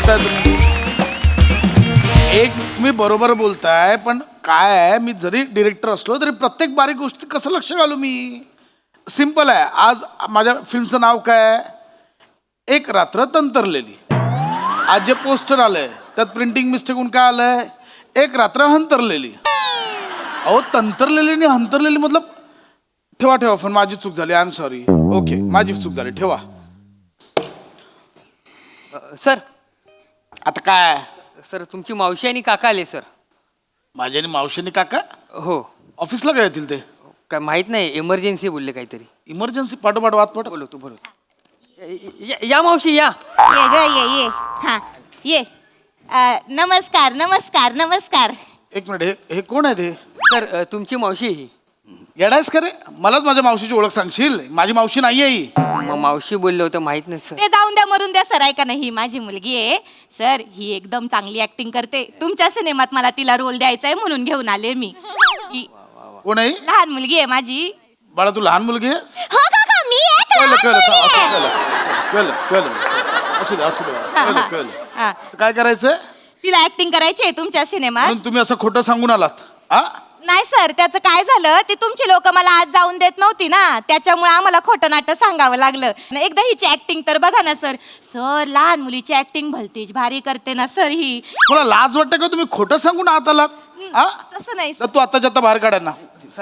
बोलताय तुम्ही? एक तुम्ही बरोबर बोलताय, पण काय आहे, मी जरी डिरेक्टर असलो तरी प्रत्येक बारीक गोष्टी कसं लक्ष घालू मी? सिंपल आहे. आज माझ्या फिल्मचं नाव काय आहे? एक रात्र तंतरलेली. आज जे पोस्टर आलंय त्यात प्रिंटिंग मिस्टेकून काय आलंय? एक रात्र हंतरलेली. अहो, तंतरलेली आणि हंतरलेली मतलब ठेवा ठेवा फोन. माझी चूक झाली. I am sorry. ओके, माझी चूक झाली. ठेवा. सर आता काय? सर तुमची मावशी आणि काका आले सर. माझ्या आणि मावशीने काका हो. ऑफिसला काय येतील ते? काय माहित नाही, इमर्जन्सी बोलले काहीतरी. इमर्जन्सी? पाठोपाठ वाद पाठ. बोलवतो या मावशी या. ये ग ये हा ये. नमस्कार नमस्कार नमस्कार. एक मिनिट, हे कोण आहे ते? सर तुमची मावशी ही. येडायस का रे? मलाच माझ्या मावशीची ओळख सांगशील? माझी मावशी नाहीये ही. मावशी बोलले होतं, माहित नाही सर. ते जाऊन द्या, मरून द्या सर. ऐका ना, ही माझी मुलगी आहे सर. ही एकदम चांगली ऍक्टिंग करते. तुमच्या सिनेमात मला तिला रोल द्यायचा आहे म्हणून घेऊन आले मी. ही कोण आहे? लहान मुलगी आहे माझी. बाळा, तू लहान मुलगी आहे? हो काका, मी एक कळलं लहान कळलं मुलगी आहे. कळलं कळलं. असू दे असू दे. कळलं कळलं. हा. काय करायचंय? तिला ऍक्टिंग करायची आहे तुमच्या सिनेमात. म्हणून तुम्ही असं खोटं सांगून आलात? हा? नाही सर, त्याचं काय झालं, ती तुमची लोक मला आज जाऊन देत नव्हती ना, त्याच्यामुळे आम्हाला खोटं नाटक सांगावं लागलं. एकदा हिची ऍक्टिंग तर बघा ना सर. सर, लहान मुलीची ऍक्टिंग भलतीच भारी करते ना सर ही. मला लाज वाटते का? तुम्ही खोटं सांगून आत आलात? हा? तसं नाही तर तू आत्ताच्या आत्ता बाहेर काढ्या ना.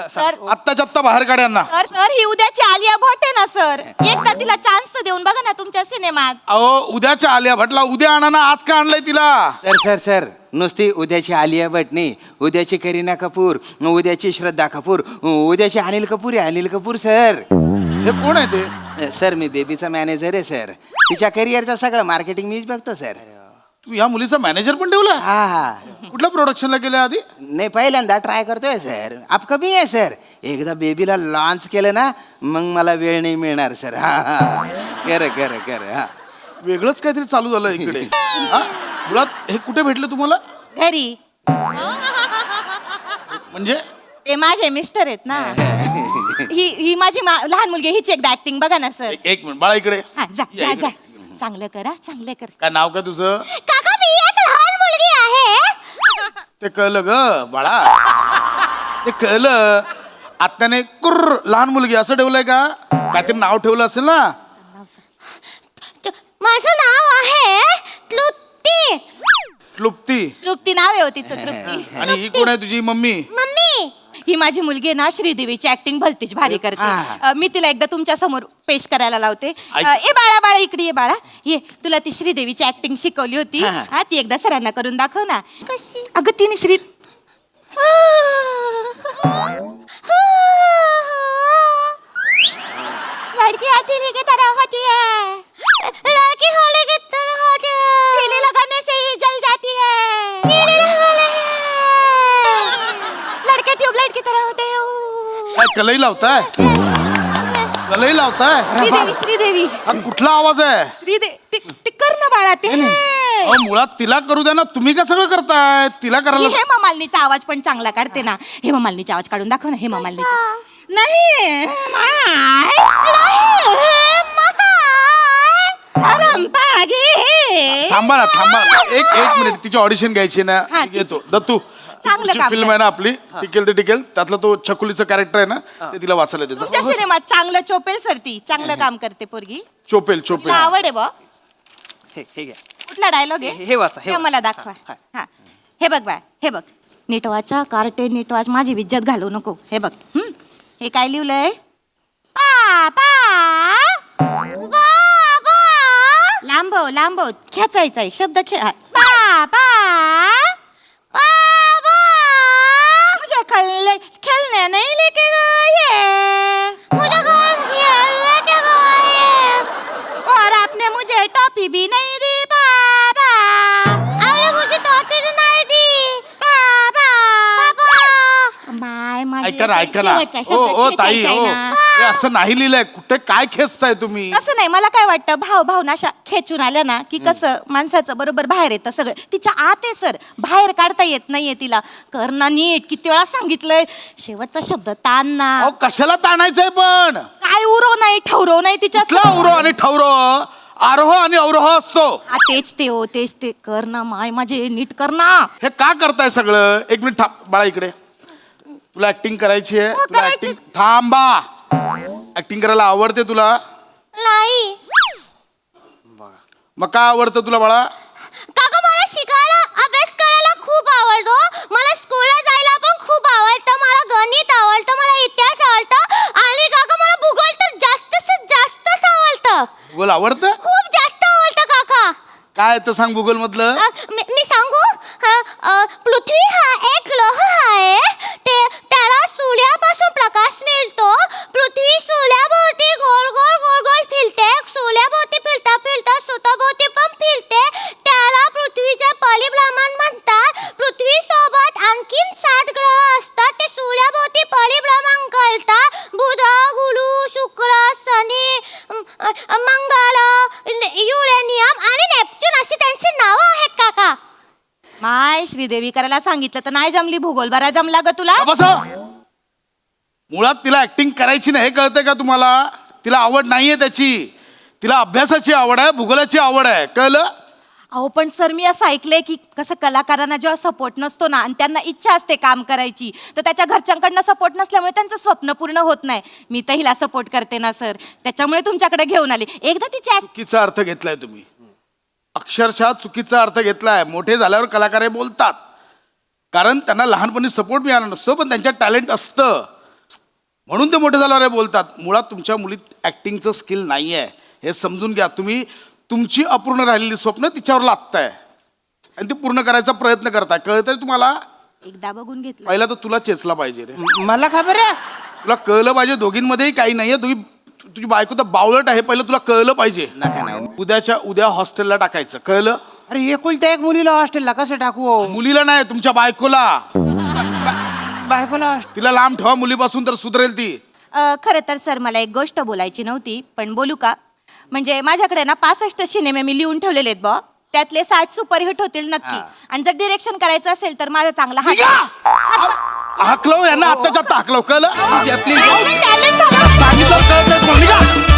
सर. आत्ताच्या आत्ता बाहेर काढ्या ना. सर सर, ही उद्याची आलिया भट आहे ना सर. एकदा तिला चान्स तर देऊन बघा ना तुमच्या सिनेमात. अहो, उद्याच्या आलिया भटला उद्या आणा ना. आज का आणलंय तिला? सर नुसती उद्याची आलिया भट नाही, उद्याची करीना कपूर, उद्याची श्रद्धा कपूर, उद्याची अनिल कपूर आहे. अनिल कपूर सर. हे कोण आहे ते? सर मी बेबीचा मॅनेजर आहे सर. तिच्या करिअरचं सगळं मार्केटिंग मीच बघतो सर. तू या मुलीचा मॅनेजर पण ठेवला? हा. कुठल्या प्रोडक्शनला केलं आधी? नाही, पहिल्यांदा ट्राय करतोय सर. आप कमी आहे सर. एकदा बेबीला लॉन्च केलं ना, मग मला वेळ नाही मिळणार सर. हा. खरं. हा. वेगळंच काहीतरी चालू झालं इकडे. हा? मुळात हे कुठे भेटलं तुम्हाला? घरी. म्हणजे ते माझे मिस्टर आहेत ना. ही माझी लहान मुलगी. हिची एकदा ऍक्टिंग बघा ना सर. एक मिनिट बाळा, इकडे हा, जा या जा इकडे. जा. चांगलं करा, चांगलं कर. काय नाव काय तुझं? काका, मी एक लहान मुलगी आहे. ते कळलं ग बाळा, ते कळलं. आत्याने कुर्र लहान मुलगी असं ठेवलंय का? काहीतरी नाव ठेवलं असेल ना. माझं नाव आहे तृप्ती. क्लुप्ती. तृप्ती नाव आहे तिचं, तृप्ती. आणि ही कोण आहे तुझी मम्मी? मम्मी, ही माझी मुलगी आहे ना, श्रीदेवीची ऍक्टिंग भलतीच भारी करते. मी तिला एकदा तुमच्या समोर पेश करायला लावते. ए बाळा इकडे ये बाळा. ये, तुला ती श्रीदेवीची ऍक्टिंग शिकवली होती. हा, ती एकदा सरांना करून दाखव ना. कशी? अगं तिने लड़की आती नहीं की तरह होती है. लड़की होने की तरह होती है. पीले लगाने से ही जल जाती है. पीले लगाने लड़के ट्यूबलाइट की तरह होते हैं. काय कलई लावताय? कलई लावताय? श्रीदेवी. हा कुठला आवाज आहे? श्रीदेवी ते कर ना बाळा. ते अहो, मुळात तिला करू द्या ना. तुम्ही का सगळं करताय? तिला करायला. हेमा मालिनीचा आवाज पण चांगला करते ना. हेमा मालिनीचा आवाज काढून दाखव ना. हेमा मालिनीचा. नाही थांबा ना. एक मिनिट, तिची ऑडिशन घ्यायची ना. हा, येतो दत्तू. चांगलं काम फिल्म आहे ना आपली, टिकेल ते टिकेल. त्यातलं तो छकुलीचं कॅरेक्टर आहे ना, ते तिला वाचायला त्याचं. तुमच्या सिनेमात चांगलं चोपेल सर. ती चांगलं काम करते पोरगी. चोपेल. तुला आवड आहे बा. हे घ्या. कुठला डायलॉग आहे? हे वाचा, हे हे मला वाचा. दाखवा. हा, हे बघ बाळ, हे बघ. नीट वाचा, कार्टे नीट वाच. माझी इज्जत घालवू नको. हे बघ. हे काय लिहिलंय? लांबव खेचायचा एक शब्द. मुझे खेलने नहीं लेके गए. और आपने मुझे टॉफी भी नहीं दी बाबा. मुझे टॉफी नहीं दी बाबा. ऐका ना. ओ ताई, ओ हे असं नाही लिहिलंय. कुठे काय खेचताय तुम्ही? असं नाही. मला काय वाटतं, भाव अशा खेचून आल्या ना की कसं माणसाचं बरोबर बाहेर येतं सगळं. तिच्या आत आहे सर, बाहेर काढता येत नाहीये तिला. करणा नीट किती वेळा सांगितलंय. शेवटचा शब्द ताण ना. अहो, कशाला ताणायचंय पण? काय उरो नाही ठवरो नाही तिच्या. कुठला उरो आणि ठवरो? आरोह आणि अवरोह असतो. तेच ते हो, तेच ते. कर ना माय माझे, नीट कर ना. हे का करताय सगळं? एक मिनिट थांब बाळा, इकडे. तुला ऍक्टिंग करायची आहे? हो, तुला करायची. ऍक्टिंग थांबा. ऍक्टिंग करायला आवडते तुला? नाही मग काय आवडतं तुला बाळा? काका मला शिकायला अभ्यास करायला खूप आवडतो. मला स्कूलला जायला पण खूप आवडतं. मला गणित आवडतं, मला इतिहास आवडतं आणि काका मला भूगोल तर जास्तच आवडतं. भूगोल आवडतं? खूप जास्त आवडतं काका. काय तर सांग भूगोल मधलं. मी सांगू? पृथ्वी हा एक ग्रह आहे. त्याला सूर्यापासून प्रकाश मिळतो. पृथ्वी सूर्याभोवती गोल गोल गोल गोल फिरते. सूर्याभोवती फिरता फिरता स्वतःभोवती पण फिरते. त्याला पृथ्वीचे परिभ्रमण म्हणतात. पृथ्वी सोबत आणखीन 7 ग्रह असतात. ते सूर्याभोवती परिभ्रमण करतात. बुध, गुरु, शुक्र, शनी, मंगळ, युरेनियम आणि नेपच्यून अशी त्यांची नावं आहेत काका. माय श्रीदेवी करायला सांगितलं तर नाही जमली. भूगोल बरा जमला ग तुला. बस. मुळात तिला ऍक्टिंग करायची नाही, हे कळतंय का तुम्हाला? तिला आवड नाहीये त्याची. तिला अभ्यासाची आवड आहे, भूगोलाची आवड आहे, कळलं? अहो पण सर, मी असं ऐकलंय की कसं कलाकारांना जेव्हा सपोर्ट नसतो ना आणि त्यांना इच्छा असते काम करायची, तर त्याच्या घरच्यांकडनं सपोर्ट नसल्यामुळे त्यांचं स्वप्न पूर्ण होत नाही. मी तर हिला सपोर्ट करते ना सर, त्याच्यामुळे तुमच्याकडे घेऊन आली. एकदा तिची चुकीचा अर्थ घेतलाय तुम्ही. अक्षरशः चुकीचा अर्थ घेतलाय. मोठे झाल्यावर कलाकार हे बोलतात कारण त्यांना लहानपणी सपोर्ट मिळाला नसतो, पण त्यांच्यात टॅलेंट असतं म्हणून ते मोठे झाल्यावर हे बोलतात. मुळात तुमच्या मुलीत ऍक्टिंगचं स्किल नाही आहे, हे समजून घ्या. तुम्ही तुमची अपूर्ण राहिलेली स्वप्न तिच्यावर लादताय आणि ती पूर्ण करायचा प्रयत्न करताय. कळतंय तुम्हाला? एकदा बघून घेतलं. पहिला तर तुला चेचला पाहिजे रे. मला खबर आहे. तुला कळलं पाहिजे दोघींमध्येही काही नाहीये. तुझी बायको तर बावळट आहे, पहिलं तुला कळलं पाहिजे. नका ना. उद्याच्या उद्या हॉस्टेलला टाकायचं, कळलं? अरे एकुलत्या एक मुलीला हॉस्टेलला कसं टाकू? मुलीला नाही, तुमच्या बायकोला. बायकोला तिला लांब ठेवा मुलीपासून, तर सुधरेल ती. खरं तर सर मला एक गोष्ट बोलायची नव्हती, पण बोलू का? म्हणजे माझ्याकडे ना 65 सिनेमे मी लिहून ठेवलेले आहेत बॉ. त्यातले 60 सुपरहिट होतील नक्की. आणि जर डिरेक्शन करायचं असेल तर माझा चांगला हाकलव यांना, आत्ताच्या आत्ता हाकलव, कळलं? talent आलं. सांगितलं कळत नाही, निघा.